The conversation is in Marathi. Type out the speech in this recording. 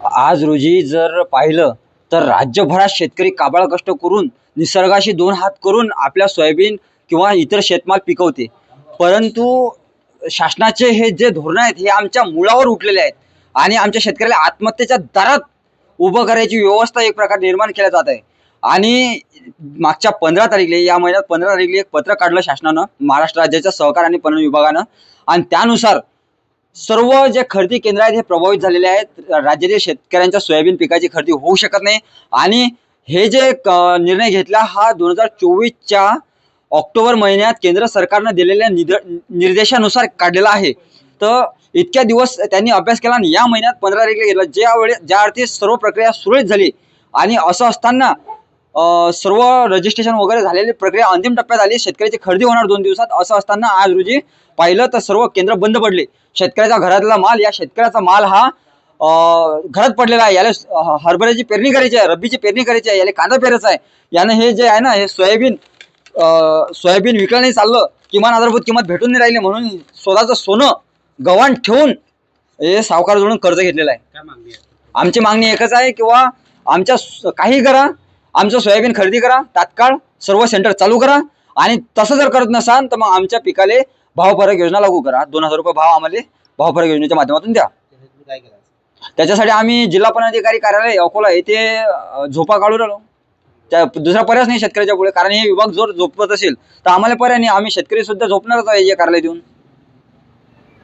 आज रोजी जर पाहिलं तर राज्यभरात शेतकरी काबाड कष्ट करून निसर्गाशी दोन हात करून आपल्या सोयाबीन किंवा इतर शेतमाल पिकवते. परंतु शासनाचे हे जे धोरण आहेत हे आमच्या मुळावर उठलेले आहेत आणि आमच्या शेतकऱ्याला आत्महत्येच्या दारात उभं करायची व्यवस्था एक प्रकार निर्माण केल्या जात आहे. आणि मागच्या 15 तारीखला या महिन्यात 15 तारीखला एक पत्र काढलं शासनानं, महाराष्ट्र राज्याच्या सहकार आणि पणन विभागानं. आणि त्यानुसार सर्व जे खरेदी केंद्र आहेत हे प्रभावित झालेले आहेत. राज्यातील शेतकऱ्यांच्या सोयाबीन पिकाची खरेदी होऊ शकत नाही. आणि हे जे निर्णय घेतला हा 2024च्या ऑक्टोबर महिन्यात केंद्र सरकारनं दिलेल्या निर्देशानुसार काढलेला आहे. तर इतक्या दिवस त्यांनी अभ्यास केला आणि या महिन्यात 15 तारखेला घेतला, ज्या अर्थी सर्व प्रक्रिया सुरळीत झाली. आणि असं असताना सर्व रजिस्ट्रेशन वगैरे झालेली प्रक्रिया अंतिम टप्प्यात आली, शेतकऱ्याची खरेदी होणार 2 दिवसात. असं असताना आज रोजी पाहिलं तर सर्व केंद्र बंद पडले. शेतकऱ्याचा घरातला माल, या शेतकऱ्याचा माल हा घरात पडलेला आहे. याला हरभऱ्याची पेरणी करायची आहे, रब्बीची पेरणी करायची आहे, याला कांदा पेरायचा आहे. यानं हे जे आहे ना हे सोयाबीन विकलं नाही चाललं, किमान आधारभूत किंमत भेटून नाही राहिली, म्हणून स्वतःचं सोनं गव्हाण ठेवून हे सावकाराजवळून कर्ज घेतलेलं आहे. आमची मागणी एकच आहे किंवा आमच्या काही करा, आमचं सोयाबीन खरेदी करा, तात्काळ सर्व सेंटर चालू करा. आणि तसं जर करत नसाल तर मग आमच्या पिकाले भाव फरक योजना लागू करा. 2000 रुपये भाव आम्हाला भाव फरक योजनेच्या माध्यमातून द्या. त्याच्यासाठी आम्ही जिल्हा पदाधिकारी कार्यालय अकोला येथे झोपा काढू राहिलो. त्या दुसरा पर्याय नाही शेतकऱ्याच्या पुढे, कारण हे विभाग जर झोपत असेल तर आम्हाला पर्याय नाही. आम्ही शेतकरी सुद्धा झोपणारच आहे या कार्यालय देऊन.